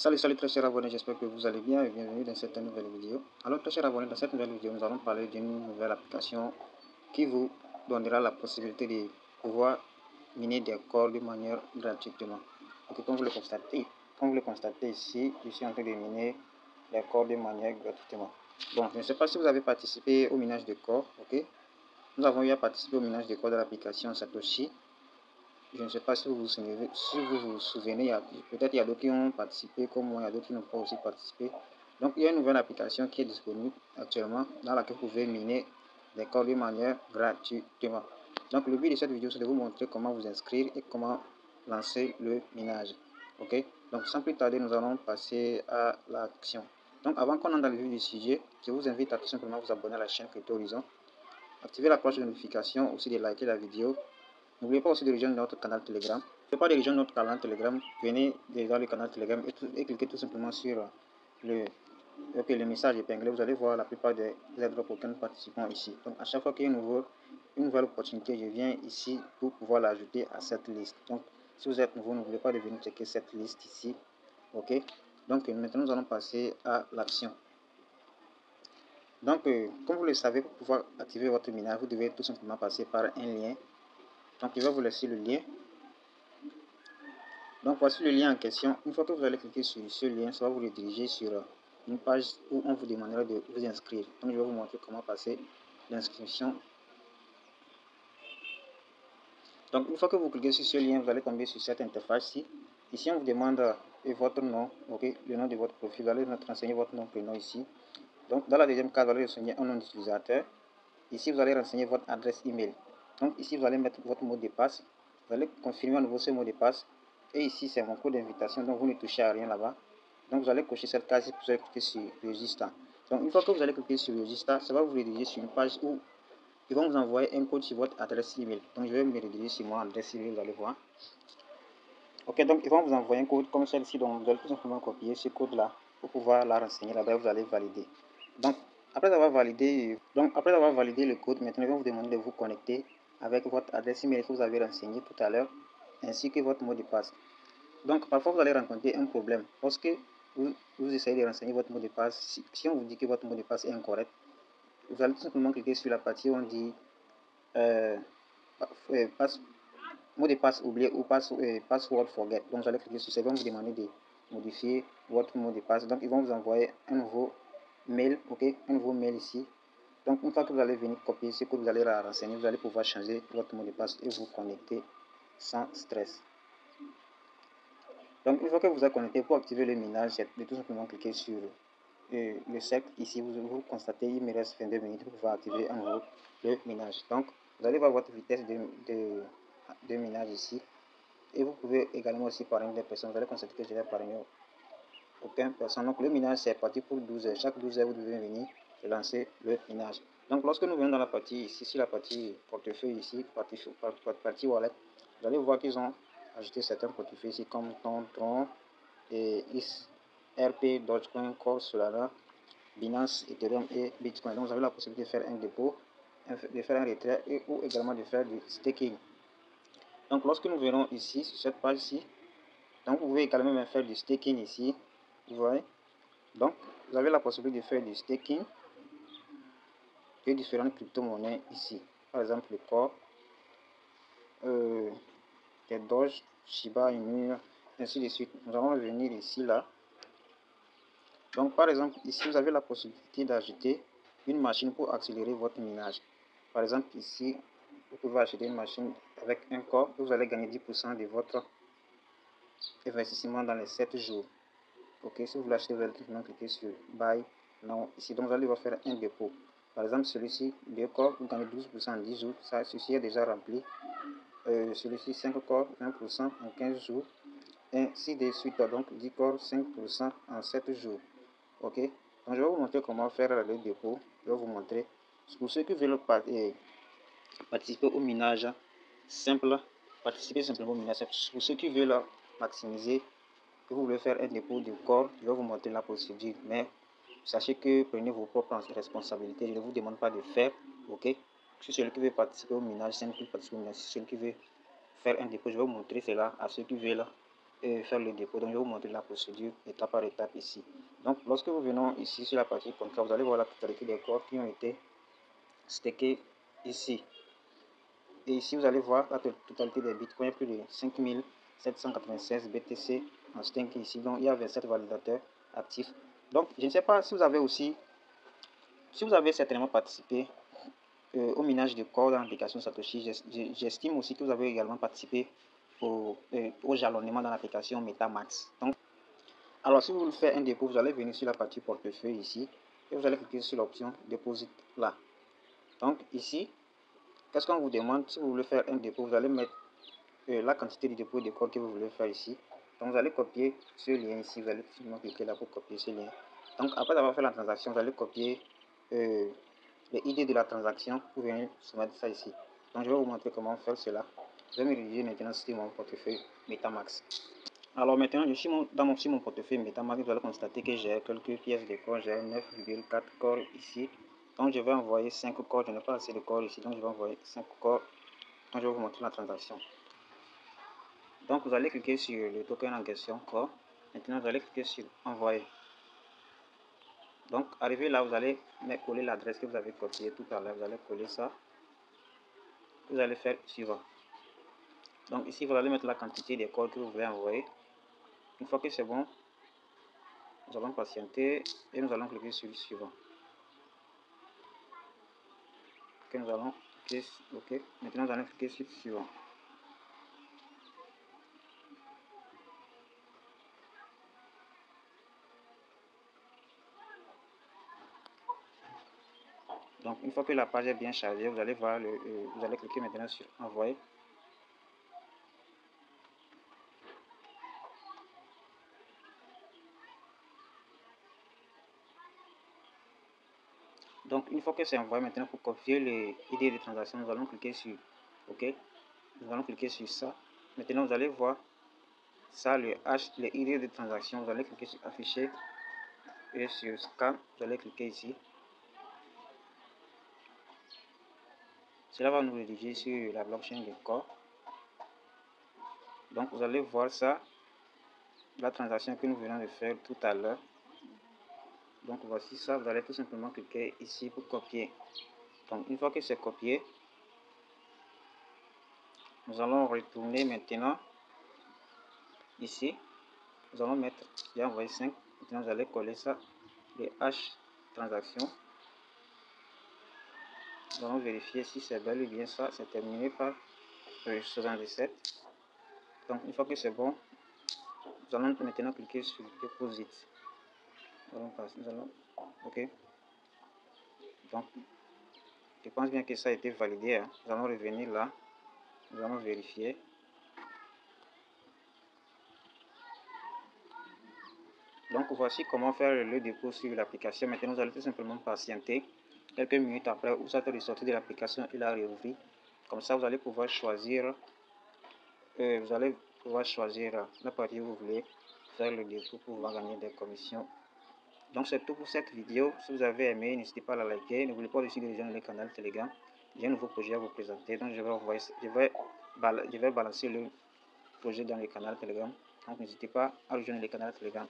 Salut très chers abonnés, j'espère que vous allez bien et bienvenue dans cette nouvelle vidéo. Alors très chers abonnés, dans cette nouvelle vidéo, nous allons parler d'une nouvelle application qui vous donnera la possibilité de pouvoir miner des corps de manière gratuitement. Donc, comme vous le constatez ici, je suis en train de miner des corps de manière gratuitement. Bon, je ne sais pas si vous avez participé au minage de corps, ok? Nous avons eu à participer au minage de corps de l'application Satoshi. Je ne sais pas si vous vous souvenez, peut-être il y a d'autres qui ont participé comme moi, il y a d'autres qui n'ont pas aussi participé. Donc il y a une nouvelle application qui est disponible actuellement dans laquelle vous pouvez miner des corps de manière gratuitement. Donc le but de cette vidéo c'est de vous montrer comment vous inscrire et comment lancer le minage. Ok, donc sans plus tarder nous allons passer à l'action. Donc avant qu'on entre dans le vif du sujet, je vous invite à tout simplement vous abonner à la chaîne Crypto Horizon, activer la cloche de notification, aussi de liker la vidéo. N'oubliez pas aussi de rejoindre notre canal Telegram. Si vous ne pas de rejoindre notre canal Telegram, venez dans le canal Telegram et cliquez tout simplement sur le message épinglé. Vous allez voir la plupart des airdrops auxquels nous participons ici. Donc à chaque fois qu'il y a une nouvelle opportunité, je viens ici pour pouvoir l'ajouter à cette liste. Donc si vous êtes nouveau, n'oubliez pas de venir checker cette liste ici. Ok. Donc maintenant nous allons passer à l'action. Donc comme vous le savez, pour pouvoir activer votre minage, vous devez tout simplement passer par un lien. Donc je vais vous laisser le lien. Donc voici le lien en question. Une fois que vous allez cliquer sur ce lien, ça va vous rediriger sur une page où on vous demandera de vous inscrire. Donc je vais vous montrer comment passer l'inscription. Donc une fois que vous cliquez sur ce lien, vous allez tomber sur cette interface-ci. Ici on vous demande votre nom, ok, le nom de votre profil. Vous allez renseigner votre nom, prénom ici. Donc dans la deuxième case, vous allez renseigner un nom d'utilisateur. Ici vous allez renseigner votre adresse email. Donc ici vous allez mettre votre mot de passe. Vous allez confirmer à nouveau ce mot de passe. Et ici c'est mon code d'invitation, donc vous ne touchez à rien là-bas. Donc vous allez cocher cette case et vous allez cliquer sur Register. Donc une fois que vous allez cliquer sur Register, ça va vous rediriger sur une page où ils vont vous envoyer un code sur votre adresse email. Donc je vais me rediriger sur mon adresse email, vous allez voir. Ok, donc ils vont vous envoyer un code comme celle-ci, donc vous allez tout simplement copier ce code là pour pouvoir la renseigner là-bas, vous allez valider. Donc après avoir validé le code, maintenant ils vont vous demander de vous connecter avec votre adresse email que vous avez renseigné tout à l'heure, ainsi que votre mot de passe. Donc parfois vous allez rencontrer un problème lorsque vous essayez de renseigner votre mot de passe. Si on vous dit que votre mot de passe est incorrect, vous allez tout simplement cliquer sur la partie où on dit mot de passe oublié ou password forget. Donc vous allez cliquer sur ça, ils vont vous demander de modifier votre mot de passe. Donc ils vont vous envoyer un nouveau mail, ok, un nouveau mail ici. Donc une fois que vous allez venir copier ce que vous allez renseigner, vous allez pouvoir changer votre mot de passe et vous connecter sans stress. Donc une fois que vous êtes connecté, pour activer le minage, c'est de tout simplement cliquer sur le cercle ici. Vous constatez il me reste 22 minutes pour pouvoir activer en haut le minage. Donc vous allez voir votre vitesse de minage ici. Et vous pouvez également aussi parrainer des personnes. Vous allez constater que je vais parrainer aucune personne. Donc le minage c'est parti pour 12 heures. Chaque 12 heures vous devez venir lancer le minage. Donc lorsque nous venons dans la partie ici, sur la partie portefeuille ici, partie wallet, vous allez voir qu'ils ont ajouté certains portefeuilles ici comme Tron et XRP, Dogecoin, Core, Solana, Binance, Ethereum et Bitcoin. Donc vous avez la possibilité de faire un dépôt, de faire un retrait et ou également de faire du staking. Donc lorsque nous verrons ici sur cette page-ci, donc vous pouvez également même faire du staking ici, vous voyez. Donc vous avez la possibilité de faire du staking de différentes crypto-monnaies ici. Par exemple le Core, des Doge, Shiba Inu, ainsi de suite. Nous allons venir ici là. Donc par exemple ici vous avez la possibilité d'ajouter une machine pour accélérer votre minage. Par exemple ici vous pouvez acheter une machine avec un Core et vous allez gagner 10% de votre investissement dans les 7 jours. Ok, si vous voulez acheter, vous allez simplement cliquer sur Buy Now ici. Donc vous allez faire un dépôt. Par exemple celui-ci 2 corps, vous gagnez 12% en 10 jours. Ça, ceci est déjà rempli. Celui-ci 5 corps, 20% en 15 jours. Ainsi de suite, donc 10 corps, 5% en 7 jours. Ok, donc je vais vous montrer comment faire le dépôt. Je vais vous montrer. Pour ceux qui veulent participer au minage simple, participer simplement au minage simple. Pour ceux qui veulent maximiser, que vous voulez faire un dépôt de corps, je vais vous montrer la procédure. Mais sachez que prenez vos propres responsabilités. Je ne vous demande pas de faire. Ok, si celui qui veut participer au minage simple, participer au minage. Si celui qui veut faire un dépôt, je vais vous montrer cela à ceux qui veulent faire le dépôt. Donc je vais vous montrer la procédure étape par étape ici. Donc lorsque vous venons ici sur la partie contrat, vous allez voir la totalité des corps qui ont été stackés ici. Et ici vous allez voir la totalité des bitcoins, plus de 5796 BTC en stake ici. Donc il y a 27 validateurs actifs. Donc je ne sais pas si vous avez aussi, si vous avez certainement participé au minage de corps dans l'application Satoshi. J'estime aussi que vous avez également participé au jalonnement dans l'application MetaMask. Donc, alors si vous voulez faire un dépôt, vous allez venir sur la partie portefeuille ici et vous allez cliquer sur l'option Deposit là. Donc ici, qu'est-ce qu'on vous demande? Si vous voulez faire un dépôt, vous allez mettre la quantité de dépôt de corps que vous voulez faire ici. Donc vous allez copier ce lien ici, vous allez simplement cliquer là pour copier ce lien. Donc après avoir fait la transaction, vous allez copier les ID de la transaction pour venir soumettre ça ici. Donc je vais vous montrer comment faire cela. Je vais me diriger maintenant sur mon portefeuille MetaMask. Alors maintenant je suis sur mon portefeuille MetaMask, vous allez constater que j'ai quelques pièces de corps, j'ai 9,4 corps ici. Donc je vais envoyer 5 corps, je n'ai pas assez de corps ici, donc je vais envoyer 5 corps. Donc je vais vous montrer la transaction. Donc vous allez cliquer sur le token en question corps. Maintenant vous allez cliquer sur envoyer. Donc arrivé là, vous allez coller l'adresse que vous avez copiée tout à l'heure, vous allez coller ça. Vous allez faire suivant. Donc ici vous allez mettre la quantité des corps que vous voulez envoyer. Une fois que c'est bon, nous allons patienter et nous allons cliquer sur le suivant. Ok, nous allons cliquer sur OK. Maintenant nous allons cliquer sur le suivant. Donc une fois que la page est bien chargée, vous allez voir vous allez cliquer maintenant sur envoyer. Donc une fois que c'est envoyé, maintenant pour copier les ID de transaction, nous allons cliquer sur OK. Nous allons cliquer sur ça. Maintenant vous allez voir ça, les ID de transaction. Vous allez cliquer sur afficher et sur scan. Vous allez cliquer ici. Cela va nous rediriger sur la blockchain de corps. Donc vous allez voir ça, la transaction que nous venons de faire tout à l'heure. Donc voici ça, vous allez tout simplement cliquer ici pour copier. Donc une fois que c'est copié, nous allons retourner maintenant ici. Nous allons mettre, j'ai envoyé 5. Maintenant vous allez coller ça, les H transactions. Nous allons vérifier si c'est bel et bien ça, c'est terminé par 77. Donc une fois que c'est bon, nous allons maintenant cliquer sur Deposit. Nous allons OK. Donc je pense bien que ça a été validé. Hein. Nous allons revenir là. Nous allons vérifier. Donc voici comment faire le dépôt sur l'application. Maintenant vous allez tout simplement patienter quelques minutes après où ça va ressortir de l'application et la réouvrir. Comme ça vous allez pouvoir choisir la partie où vous voulez faire le dépôt pour pouvoir gagner des commissions. Donc c'est tout pour cette vidéo. Si vous avez aimé, n'hésitez pas à la liker. N'oubliez pas aussi de rejoindre le canal Telegram. J'ai un nouveau projet à vous présenter. Donc je vais balancer le projet dans le canal Telegram. Donc n'hésitez pas à rejoindre le canal Telegram.